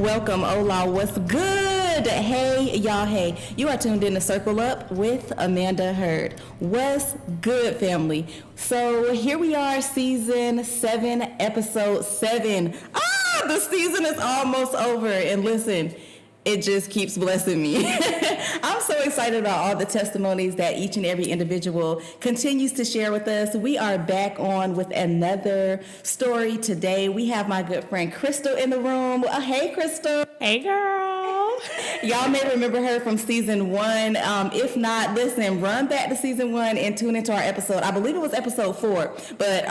Welcome, hola, what's good? Hey, y'all, hey. You are tuned in to Circle Up with Amanda Hurd. What's good, family? So here we are, season 7, episode 7. The season is almost over. And listen, it just keeps blessing me. I'm so excited about all the testimonies that each and every individual continues to share with us. We are back on with another story today. We have my good friend Crystal in the room. Hey, Crystal. Hey, girl. Y'all may remember her from season 1. If not, listen, run back to season 1 and tune into our episode. I believe it was episode 4, but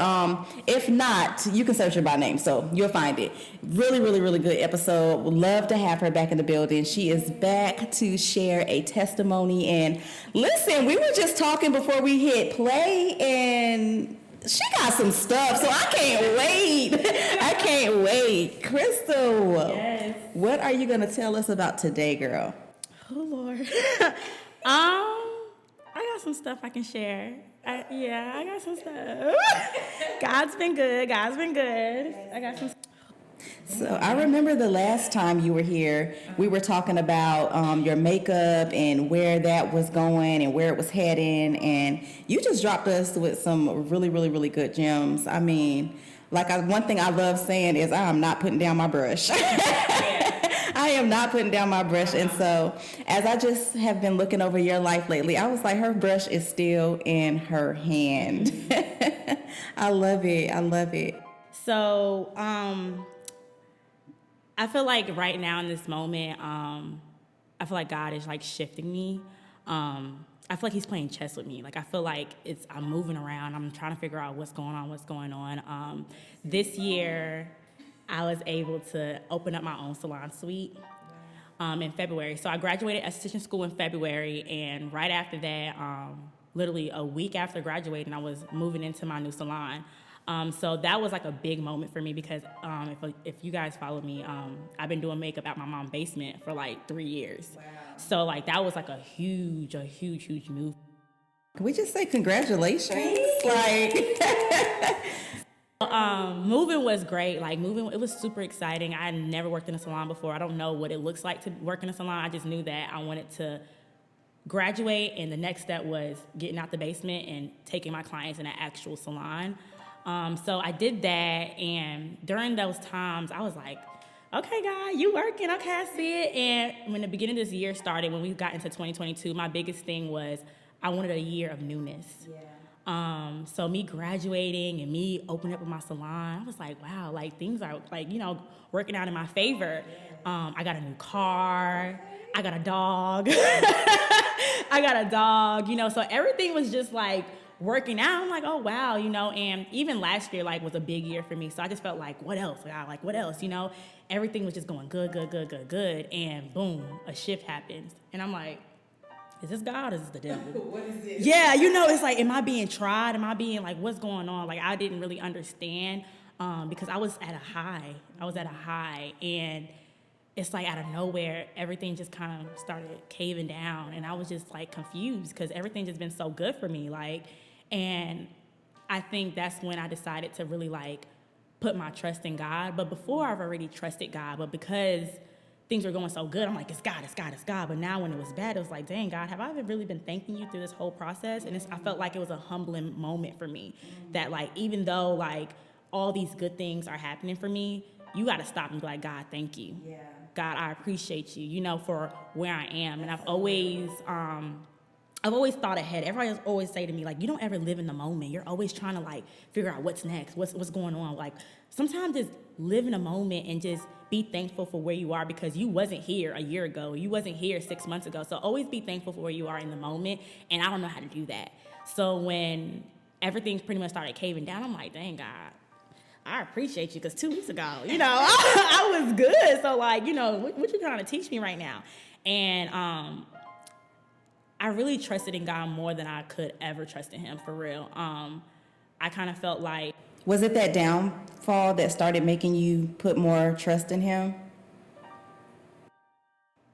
if not, you can search her by name, so you'll find it. Really, really, really good episode. Would love to have her back in the building. She is back to share a testimony. And listen, we were just talking before we hit play, and she got some stuff, so I can't wait. I can't wait. Crystal, Yes. What are you going to tell us about today, girl? Oh, Lord. I got some stuff I can share. I got some stuff. God's been good. I got some. So I remember the last time you were here, we were talking about your makeup and where that was going and where it was heading, and you just dropped us with some really, really, really good gems. I mean, one thing I love saying is I am not putting down my brush. I am not putting down my brush. And so as I just have been looking over your life lately, I was like, her brush is still in her hand. I love it. So, I feel like right now in this moment, I feel like God is like shifting me. I feel like He's playing chess with me. Like I feel like I'm moving around. I'm trying to figure out what's going on. This year, I was able to open up my own salon suite in February. So I graduated esthetician school in February, and right after that, literally a week after graduating, I was moving into my new salon. So that was like a big moment for me because if you guys follow me, I've been doing makeup at my mom's basement for like 3 years. Wow. So like that was like a huge move. Can we just say congratulations? Like moving was great. Like moving, it was super exciting. I had never worked in a salon before. I don't know what it looks like to work in a salon. I just knew that I wanted to graduate, and the next step was getting out the basement and taking my clients in an actual salon. So I did that, and during those times, I was like, okay, God, you working, okay, I see it. And when the beginning of this year started, when we got into 2022, my biggest thing was I wanted a year of newness. Yeah. So me graduating and me opening up with my salon, I was like, wow, like things are like, working out in my favor. I got a new car. I got a dog. So everything was just like working out. I'm like, oh, wow, and even last year, like, was a big year for me. So I just felt like, what else? What else? Everything was just going good. And boom, a shift happens. And I'm like, is this God or is this the devil? What is this? Yeah, it's like, am I being tried? Am I being like, what's going on? Like, I didn't really understand because I was at a high. And it's like out of nowhere, everything just kind of started caving down. And I was just like confused because everything just been so good for me. And I think that's when I decided to really like put my trust in God. But before I've already trusted God, but because things were going so good, I'm like, it's God. But now when it was bad, it was like, dang, God, have I really been thanking you through this whole process? And I felt like it was a humbling moment for me that like, even though like all these good things are happening for me, you got to stop and be like, God, thank you. Yeah. God, I appreciate you, for where I am. And I've always thought ahead. Everybody always say to me, like, you don't ever live in the moment. You're always trying to, like, figure out what's next, what's going on. Like, sometimes just live in a moment and just be thankful for where you are because you wasn't here a year ago. You wasn't here 6 months ago. So always be thankful for where you are in the moment. And I don't know how to do that. So when everything pretty much started caving down, I'm like, dang, God, I appreciate you because 2 weeks ago, I was good. So, like, what you trying to teach me right now? And I really trusted in God more than I could ever trust in Him, for real. I kind of felt like... Was it that downfall that started making you put more trust in Him?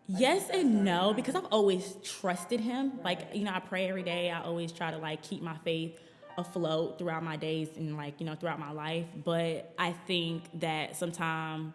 Yes and no, because I've always trusted Him. Like, I pray every day. I always try to, like, keep my faith afloat throughout my days and, like, throughout my life. But I think that sometimes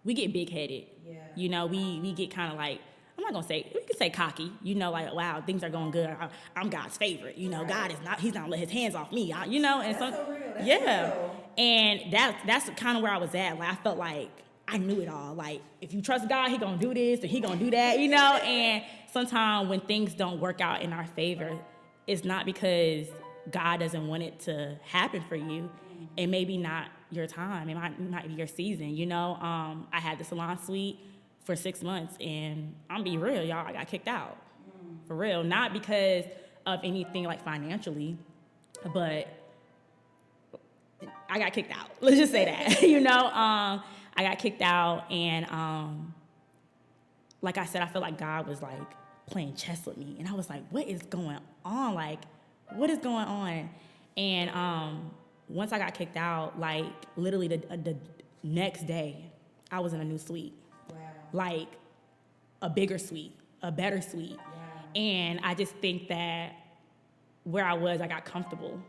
we get big headed. Yeah. You know, we get kind of like, I'm not gonna say, we can say cocky, you know, like, wow, things are going good. I'm God's favorite. You know, God is not, he's not let his hands off me, you know? And That's so real. That's yeah. real. And that's kind of where I was at. Like, I felt like I knew it all. Like, if you trust God, he gonna do this and he gonna do that, you know? And sometimes when things don't work out in our favor, it's not because God doesn't want it to happen for you. It may be not your time. It might be your season, you know? I had the salon suite for 6 months, and I'm be real, y'all, I got kicked out. For real. Not because of anything like financially, but I got kicked out. Let's just say that, you know? I got kicked out, and like I said, I feel like God was like playing chess with me, and I was like, what is going on? Like, what is going on? And once I got kicked out, like literally the next day, I was in a new suite. Wow. Like a bigger suite, a better suite. Wow. And I just think that where I was, I got comfortable.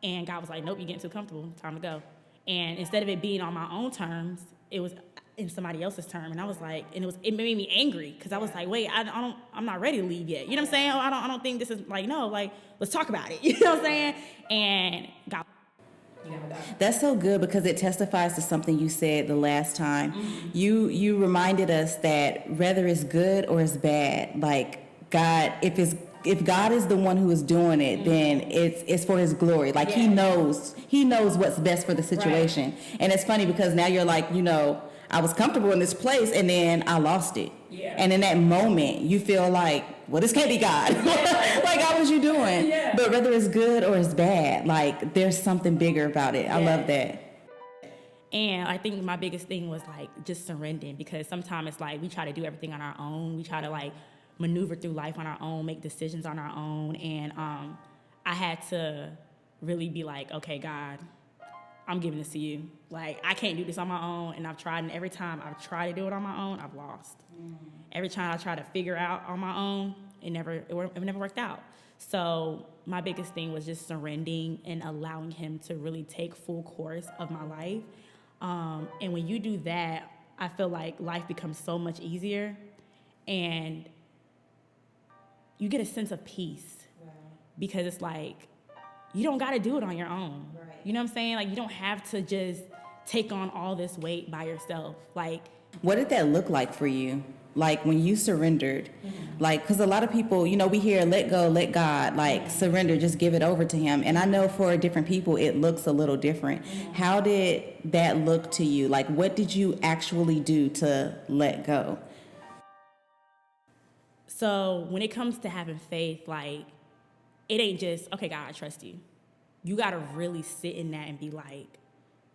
And God was like, nope, you're getting too comfortable. Time to go. And instead of it being on my own terms, it was in somebody else's term. And I was like, and it made me angry because I was like, wait, I'm not ready to leave yet. You know what I'm saying? I don't think this is like, no, like, let's talk about it. You know what I'm saying? And God. That's so good because it testifies to something you said the last time. Mm-hmm. You reminded us that whether it's good or it's bad, like God, if God is the one who is doing it, mm-hmm. then it's for his glory. Like he knows what's best for the situation. Right. And it's funny because now you're like, you know, I was comfortable in this place and then I lost it. Yeah. And in that moment, you feel like, well, this can't be God. Like, God, what you doing? Yeah. But whether it's good or it's bad, like, there's something bigger about it. I love that. And I think my biggest thing was, like, just surrendering because sometimes it's like we try to do everything on our own. We try to, like, maneuver through life on our own, make decisions on our own. And I had to really be like, okay, God, I'm giving this to you. Like, I can't do this on my own, and I've tried, and every time I've tried to do it on my own, I've lost. Every time I try to figure out on my own, it never worked out. So my biggest thing was just surrendering and allowing him to really take full course of my life. And when you do that, I feel like life becomes so much easier, and you get a sense of peace. Wow. Because it's like, you don't got to do it on your own. Right. You know what I'm saying? Like, you don't have to just take on all this weight by yourself. Like, what did that look like for you? Like, when you surrendered, mm-hmm. like, because a lot of people, you know, we hear let go, let God, like, mm-hmm. surrender, just give it over to him. And I know for different people, it looks a little different. Mm-hmm. How did that look to you? Like, what did you actually do to let go? So when it comes to having faith, like, it ain't just, okay, God, I trust you. You got to really sit in that and be like,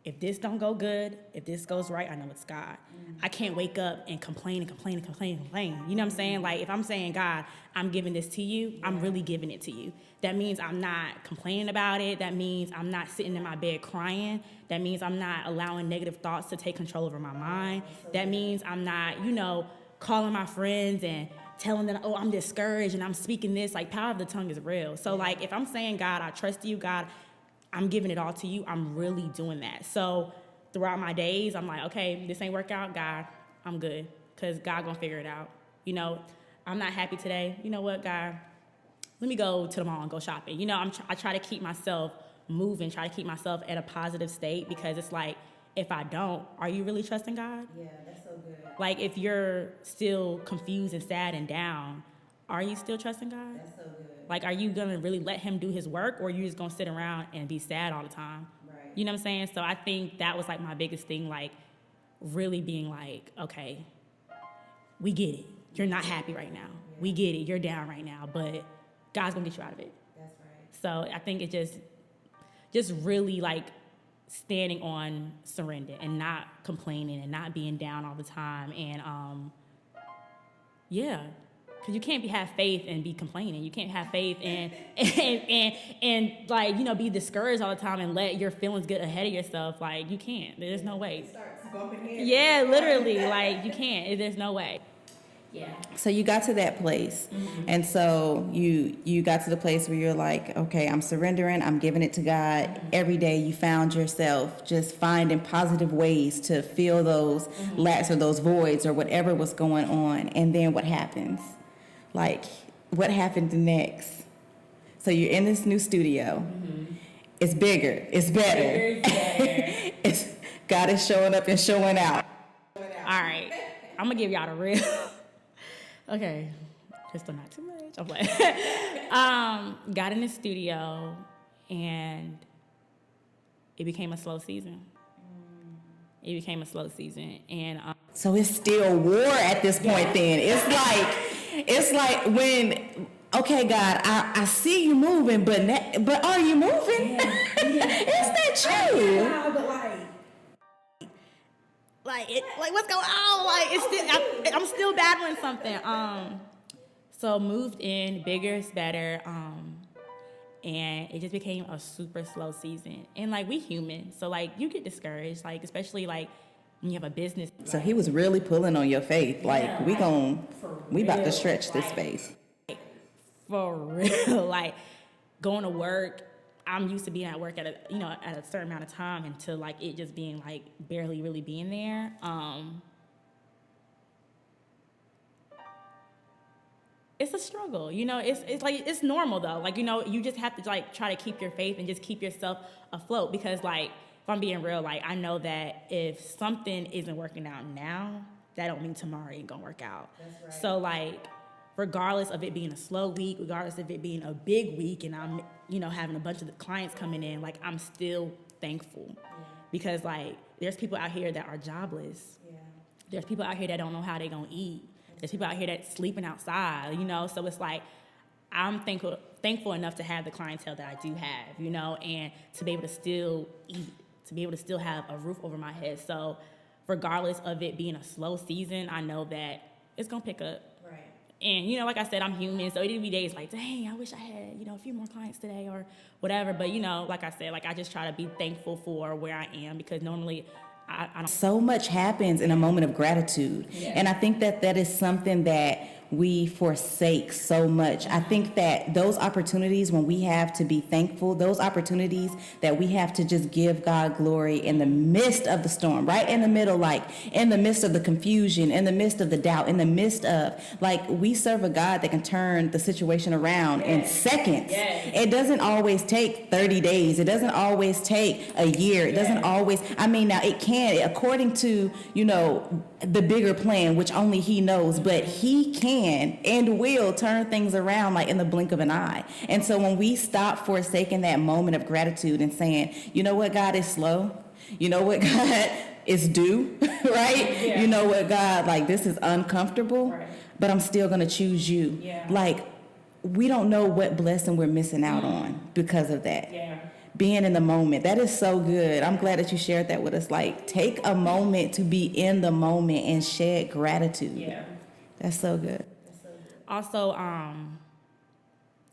if this don't go good, if this goes right, I know it's God. Mm-hmm. I can't wake up and complain. You know what I'm saying? Like, if I'm saying, God, I'm giving this to you, I'm really giving it to you. That means I'm not complaining about it. That means I'm not sitting in my bed crying. That means I'm not allowing negative thoughts to take control over my mind. That means I'm not, you know, calling my friends and telling them, oh, I'm discouraged and I'm speaking this. Like, power of the tongue is real. So, like, if I'm saying, God, I trust you, God, I'm giving it all to you, I'm really doing that. So throughout my days, I'm like, okay, this ain't work out, God, I'm good, because God gonna figure it out. You know, I'm not happy today. You know what, God, let me go to the mall and go shopping. You know, I try to keep myself moving, try to keep myself at a positive state, because it's like, if I don't, are you really trusting God? Yeah, that's so good. Like, if you're still confused and sad and down, are you still trusting God? That's so good. Like, are you going to really let him do his work, or are you just going to sit around and be sad all the time? Right. You know what I'm saying? So I think that was, like, my biggest thing, like, really being like, okay, we get it. You're not happy right now. Yeah. We get it. You're down right now, but God's going to get you out of it. That's right. So I think it just really, like, standing on surrender and not complaining and not being down all the time. And, yeah. Because you can't have faith and be complaining. You can't have faith and like, you know, be discouraged all the time and let your feelings get ahead of yourself. Like, you can't. There's no way. It starts bumping heads. Yeah, literally. Like, you can't. There's no way. Yeah. So you got to that place. And so you got to the place where you're like, okay, I'm surrendering, I'm giving it to God. Every day you found yourself just finding positive ways to fill those lacks or those voids or whatever was going on. And then what happens? Like, what happened next? So you're in this new studio. It's bigger, it's better. It's, God is showing up and showing out. All right. I'm gonna give y'all the real. Okay, just not too much. I'm playing. Got in the studio, and it became a slow season. It became a slow season, and So it's still war at this point. Then it's like when, okay, God, I see you moving, but are you moving? Is that you? yeah, but like what's going on? Like it's still, I'm still battling something. So moved in, bigger is better. And it just became a super slow season. And like we human, so like you get discouraged, like especially like when you have a business. So he was really pulling on your faith. Like Yeah, we about to real, stretch this like- faith. For real, like going to work. I'm used to being at work at a certain amount of time until like it just being like barely really being there. It's a struggle, you know. It's like it's normal though. Like you just have to like try to keep your faith and just keep yourself afloat because like if I'm being real, like I know that if something isn't working out now, that don't mean tomorrow ain't gonna work out. That's right. So like regardless of it being a slow week, regardless of it being a big week, and I'm having a bunch of the clients coming in, like I'm still thankful because like there's people out here that are jobless. Yeah. There's people out here that don't know how they're gonna eat. There's people out here that's sleeping outside, so it's like I'm thankful enough to have the clientele that I do have, and to be able to still eat, to be able to still have a roof over my head. So regardless of it being a slow season, I know that it's gonna pick up. Right. And like I said, I'm human, so it'd be days like, dang, I wish I had, a few more clients today or whatever. But like I said, like I just try to be thankful for where I am because normally I don't. So much happens in a moment of gratitude. Yeah. And I think that is something that we forsake so much. I think that those opportunities when we have to be thankful, those opportunities that we have to just give God glory in the midst of the storm, right in the middle, like in the midst of the confusion, in the midst of the doubt, in the midst of, like, we serve a God that can turn the situation around in seconds. Yes. It doesn't always take 30 days. It doesn't always take a year. It doesn't always, now it can, according to, the bigger plan, which only he knows, but he can and will turn things around like in the blink of an eye. And so when we stop forsaking that moment of gratitude and saying, you know what, God is slow. You know what, God is due, right? Yeah. You know what, God, like this is uncomfortable, right, but I'm still going to choose you. Yeah. Like we don't know what blessing we're missing out on because of that. Yeah. Being in the moment. That is so good. I'm glad that you shared that with us. Like, take a moment to be in the moment and shed gratitude. Yeah. That's so good. Also,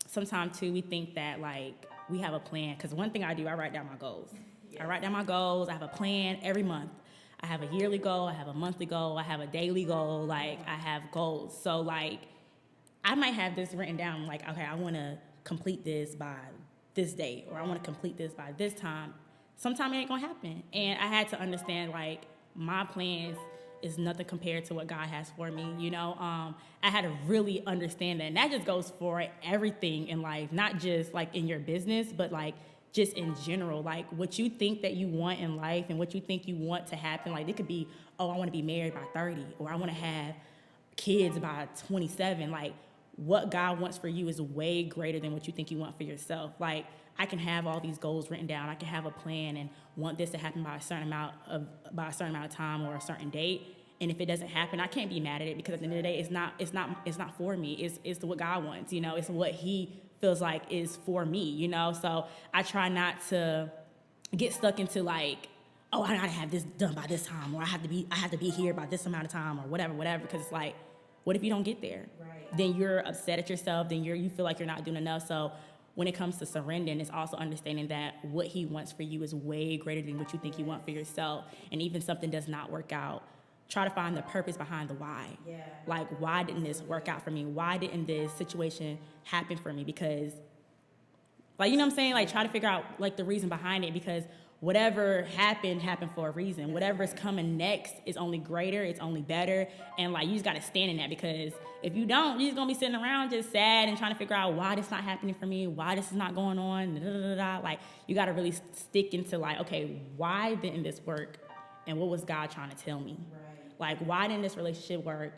sometimes, too, we think that, like, we have a plan. Because one thing I do, I write down my goals. Yeah. I write down my goals. I have a plan every month. I have a yearly goal. I have a monthly goal. I have a daily goal. Like, I have goals. So, like, I might have this written down, like, okay, I want to complete this by this date, or I want to complete this by this time. Sometimes it ain't gonna happen. And I had to understand, like, my plans is nothing compared to what God has for me, I had to really understand that. And that just goes for everything in life, not just like in your business, but like just in general. Like what you think that you want in life and what you think you want to happen, like it could be, oh, I want to be married by 30, or I want to have kids by 27. Like, what God wants for you is way greater than what you think you want for yourself. Like, I can have all these goals written down. I can have a plan and want this to happen by a certain amount of time or a certain date. And if it doesn't happen, I can't be mad at it because at the end of the day, it's not for me. It's what God wants. It's what He feels like is for me. So I try not to get stuck into like, oh, I gotta have this done by this time, or I have to be here by this amount of time, or whatever. Because it's like, what if you don't get there? Right. Then you're upset at yourself. Then you feel like you're not doing enough. So when it comes to surrendering, it's also understanding that what He wants for you is way greater than what you think you want for yourself. And even something does not work out, try to find the purpose behind the why. Yeah. Like, why didn't this work out for me? Why didn't this situation happen for me? Because, like, you know what I'm saying? Like, try to figure out, like, the reason behind it, because whatever happened for a reason. Whatever is coming next is only greater, it's only better, and, like, you just got to stand in that, because if you don't, you're just going to be sitting around just sad and trying to figure out why this not happening for me, why this is not going on, da, da, da, da. Like, you got to really stick into, like, okay, why didn't this work, and what was God trying to tell me? Right. Like, why didn't this relationship work?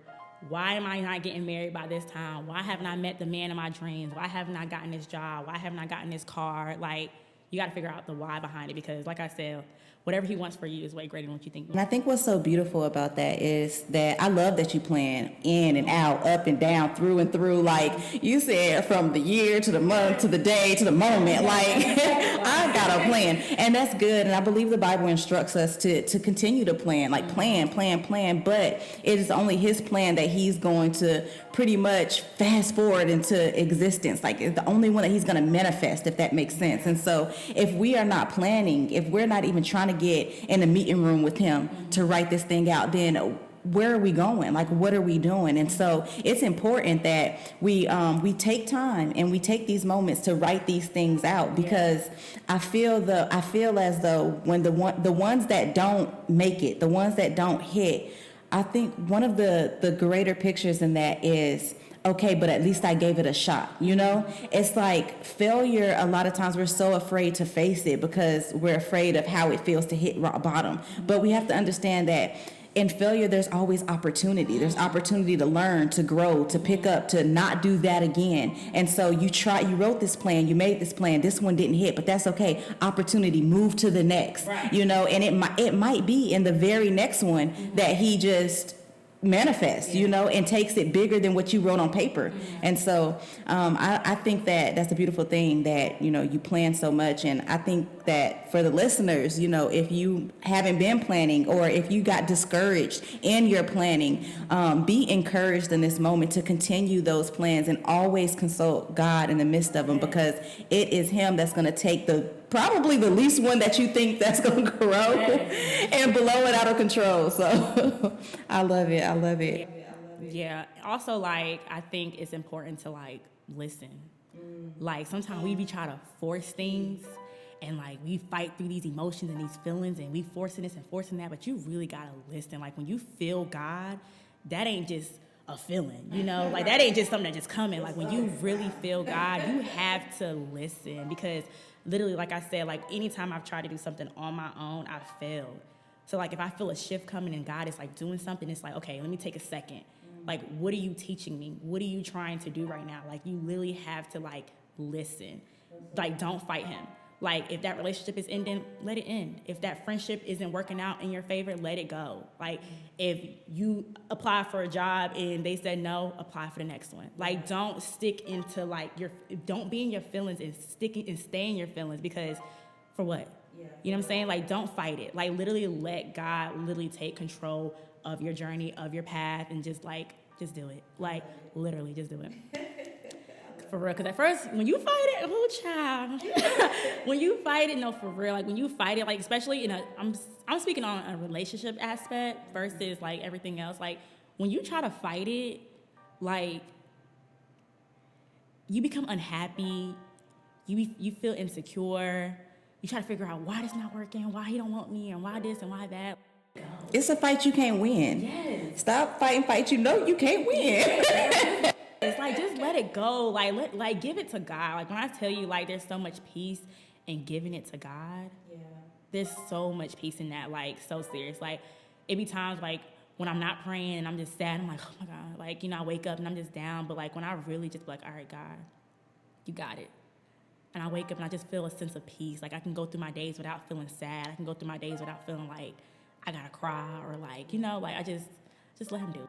Why am I not getting married by this time? Why haven't I met the man of my dreams? Why haven't I gotten this job? Why haven't I gotten this car? Like, you got to figure out the why behind it, because, like I said, whatever he wants for you is way greater than what you think. And I think what's so beautiful about that is that I love that you plan in and out, up and down, through and through. Like you said, from the year to the month to the day to the moment. Like, I've got a plan. And that's good. And I believe the Bible instructs us to continue to plan. Like, plan. But it is only his plan that he's going to pretty much fast forward into existence. Like, it's the only one that he's going to manifest, if that makes sense. And so if we are not planning, if we're not even trying to get in a meeting room with him to write this thing out, then where are we going? Like, what are we doing? And so it's important that we take time and we take these moments to write these things out, because I feel as though when the ones that don't make it, the ones that don't hit, I think one of the greater pictures in that is, okay, but at least I gave it a shot, you know? It's like failure, a lot of times we're so afraid to face it because we're afraid of how it feels to hit rock bottom. But we have to understand that in failure, there's always opportunity. There's opportunity to learn, to grow, to pick up, to not do that again. And so you wrote this plan, you made this plan, this one didn't hit, but that's okay. Opportunity, move to the next, you know? And it might be in the very next one that he just manifests, you know, and takes it bigger than what you wrote on paper. And so I think that that's a beautiful thing that, you know, you plan so much. And I think that for the listeners, you know, if you haven't been planning or if you got discouraged in your planning, be encouraged in this moment to continue those plans and always consult God in the midst of them, because it is him that's going to take probably the least one that you think that's going to grow and blow it out of control. So I love it. Yeah. Also, like, I think it's important to, like, listen. Like, sometimes we be trying to force things, and, like, we fight through these emotions and these feelings, and we forcing this and forcing that, but you really got to listen. Like, when you feel God, that ain't just a feeling, you know? Like, that ain't just something that just coming. Like, when you really feel God, you have to listen, because literally, like I said, like, anytime I've tried to do something on my own, I've failed. So, like, if I feel a shift coming and God is, like, doing something, it's like, okay, let me take a second. Like, what are you teaching me? What are you trying to do right now? Like, you literally have to, like, listen. Like, don't fight him. Like, if that relationship is ending, let it end. If that friendship isn't working out in your favor, let it go. Like, if you apply for a job and they said no, apply for the next one. Like, don't stick into, like, don't be in your feelings and stay in your feelings, because for what? Yeah. You know what I'm saying? Like, don't fight it. Like, literally let God literally take control of your journey, of your path, and just do it. Like, literally just do it. For real, because at first, when you fight it, oh, child. When you fight it, no, for real. Like, when you fight it, like, especially I'm speaking on a relationship aspect versus, like, everything else. Like, when you try to fight it, like, you become unhappy. You feel insecure. You try to figure out why this not working, why he don't want me, and why this and why that. It's a fight you can't win. Yes. Stop fighting fight you know you can't win. It's like, just let it go. Like, give it to God. Like, when I tell you, like, there's so much peace in giving it to God. Yeah. There's so much peace in that. Like, so serious. Like, it be times, like, when I'm not praying and I'm just sad, I'm like, oh my God. Like, you know, I wake up and I'm just down. But, like, when I really just be like, all right, God, you got it. And I wake up and I just feel a sense of peace. Like, I can go through my days without feeling sad. I can go through my days without feeling like I gotta cry, or, like, you know, like, I just let him do it.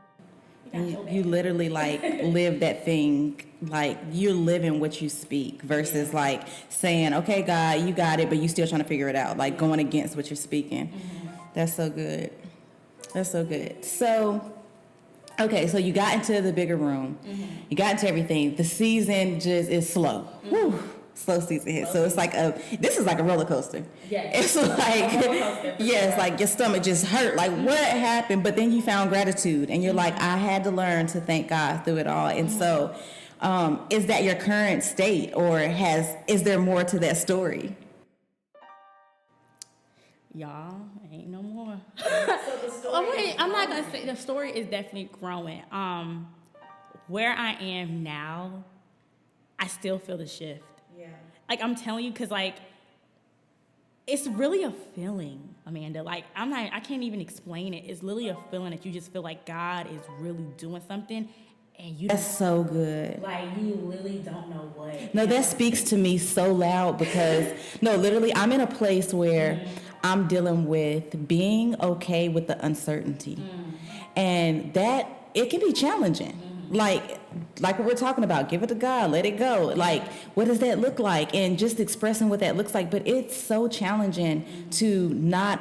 You literally, like, live that thing. Like, you're living what you speak versus, like, saying, okay, God, you got it, but you still trying to figure it out. Like, going against what you're speaking. Mm-hmm. That's so good. That's so good. So, okay, so you got into the bigger room. Mm-hmm. You got into everything. The season just is slow. Mm-hmm. Whew. slow season hits. So it's like this is like a roller coaster. Yes. It's like, yes, like your stomach just hurt. Like, what happened? But then you found gratitude, and you're like, I had to learn to thank God through it all. And so, is that your current state, or is there more to that story? Y'all, ain't no more. I'm not gonna say the story is definitely growing. Where I am now, I still feel the shift. Yeah. Like, I'm telling you, because like it's really a feeling, Amanda. Like, I can't even explain it. It's literally a feeling that you just feel like God is really doing something, and you That's so good. like, you literally don't know what. No, that speaks to me so loud because, no, literally, I'm in a place where I'm dealing with being okay with the uncertainty. And that, it can be challenging. Like what we're talking about, give it to God, let it go. Like, what does that look like? And just expressing what that looks like. But it's so challenging to not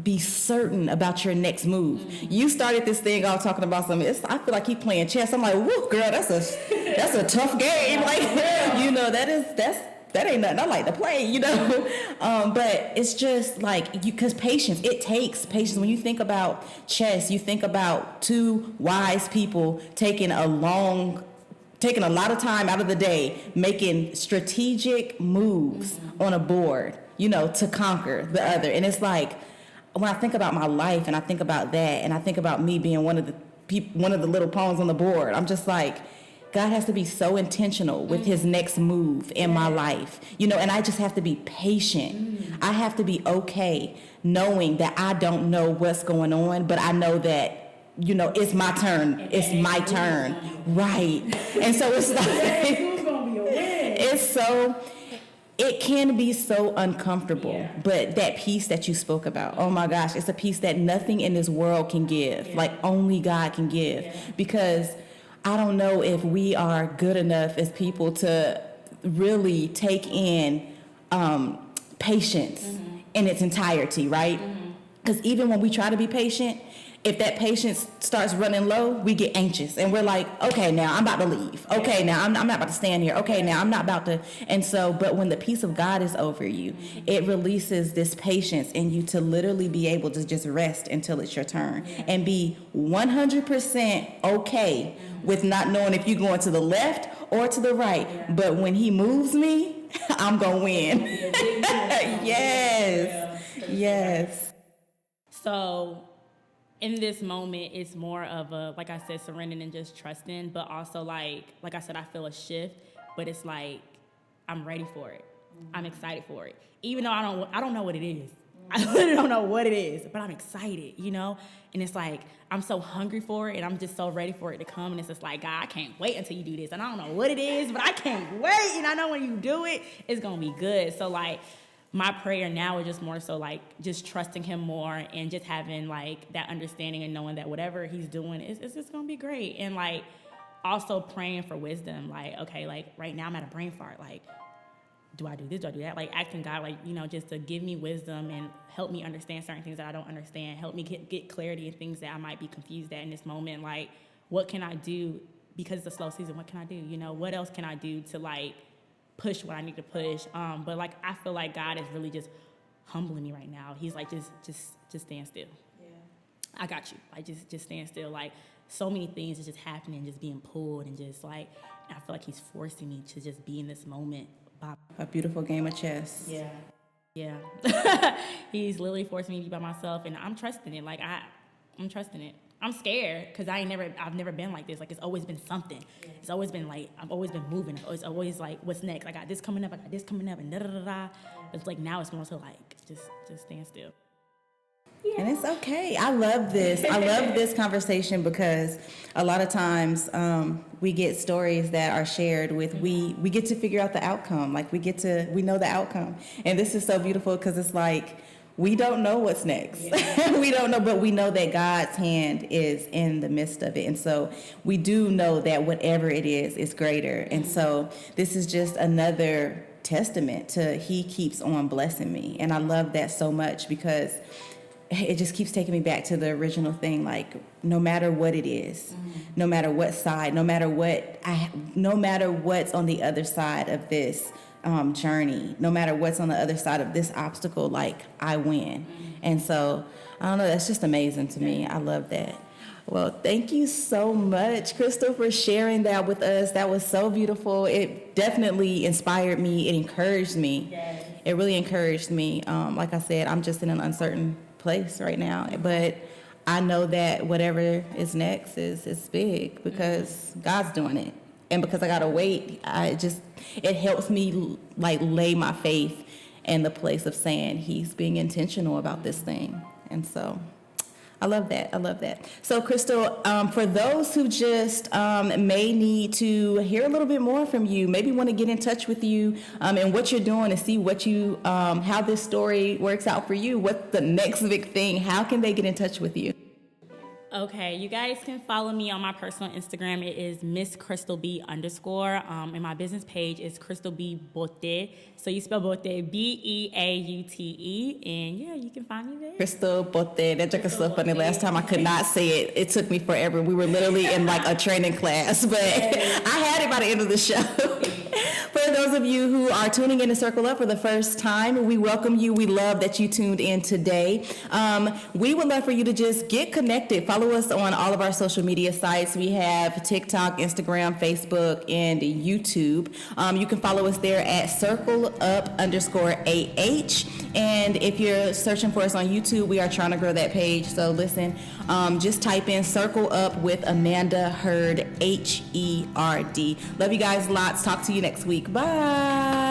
be certain about your next move. You started this thing off talking about something. I feel like he's playing chess. I'm like, whoa, girl, that's a tough game. Like, you know, that ain't nothing I like to play, you know. But it's just like, because patience, it takes patience. When you think about chess, you think about two wise people taking a lot of time out of the day, making strategic moves on a board, you know, to conquer the other. And it's like, when I think about my life and I think about that, and I think about me being one of the little pawns on the board, I'm just like, God has to be so intentional with his next move in my life, you know, and I just have to be patient. I have to be okay knowing that I don't know what's going on, but I know that, you know, it's my turn. It's my turn. Right. And so it's like, it can be so uncomfortable, but that peace that you spoke about, oh my gosh, it's a peace that nothing in this world can give, like only God can give, because I don't know if we are good enough as people to really take in patience in its entirety, right? Because even when we try to be patient, if that patience starts running low, we get anxious and we're like, okay, now I'm about to leave. Okay, now I'm not about to stand here. Okay, now I'm not about to. And so, but when the peace of God is over you, it releases this patience in you to literally be able to just rest until it's your turn and be 100% okay with not knowing if you're going to the left or to the right. But when he moves me, I'm going to win. Yes. So in this moment, it's more of a, like I said, surrendering and just trusting, but also like I said, I feel a shift, but it's like, I'm ready for it. I'm excited for it. Even though I don't know what it is. I literally don't know what it is, but I'm excited, you know? And it's like, I'm so hungry for it, and I'm just so ready for it to come, and it's just like, God, I can't wait until you do this. And I don't know what it is, but I can't wait, and I know when you do it, it's gonna be good. So like, my prayer now is just more so like just trusting him more and just having like that understanding and knowing that whatever he's doing it's just gonna be great. And like also praying for wisdom, like, okay, like right now I'm at a brain fart, like, do I do this, do I do that? Like asking God, like, you know, just to give me wisdom and help me understand certain things that I don't understand, help me get clarity in things that I might be confused at in this moment. Like, what can I do, because it's a slow season, what can I do? You know, what else can I do to like push what I need to push? But like, I feel like God is really just humbling me right now. He's like, just stand still. Yeah. I got you. Like, just stand still. Like, so many things are just happening, just being pulled, and just like, I feel like he's forcing me to just be in this moment. A beautiful game of chess. Yeah. He's literally forcing me to be by myself, and I'm trusting it. Like, I'm trusting it. I'm scared because I've never been like this. Like, it's always been something. Yeah. It's always been like, I've always been moving. It's always like, what's next? I got this coming up, and da-da-da-da. It's like, now it's more so like, just stand still. Yeah. And it's okay. I love this. I love this conversation because a lot of times we get stories that are shared with, we get to figure out the outcome. Like, we know the outcome. And this is so beautiful because it's like, we don't know what's next. Yeah. We don't know, but we know that God's hand is in the midst of it. And so we do know that whatever it is greater. And so this is just another testament to he keeps on blessing me. And I love that so much because it just keeps taking me back to the original thing. Like, no matter what it is, no matter what side, no matter what's on the other side of this, journey. No matter what's on the other side of this obstacle, like, I win. And so, I don't know, that's just amazing to me. I love that. Well, thank you so much, Crystal, for sharing that with us. That was so beautiful. It definitely inspired me. It encouraged me. Yes. It really encouraged me. Like I said, I'm just in an uncertain place right now, but I know that whatever is next is big because God's doing it. And because I gotta wait, it helps me like lay my faith in the place of saying He's being intentional about this thing. And so I love that. I love that. So, Crystal, for those who just may need to hear a little bit more from you, maybe want to get in touch with you and what you're doing and see what you, how this story works out for you, what's the next big thing, how can they get in touch with you? Okay, you guys can follow me on my personal Instagram. It is Miss Crystal B _. And my business page is Crystal B Bote. So you spell Bote Beaute. And yeah, you can find me there. Crystal Bote. That joke is so funny. Last time I could not say it. It took me forever. We were literally in like a training class, but I had it by the end of the show. For those of you who are tuning in to Circle Up for the first time, we welcome you. We love that you tuned in today. We would love for you to just get connected. Follow us on all of our social media sites. We have TikTok, Instagram, Facebook, and YouTube. You can follow us there at CircleUp_AH. And if you're searching for us on YouTube, we are trying to grow that page. So listen, just type in Circle Up with Amanda Herd, HERD. Love you guys lots. Talk to you next week. Bye.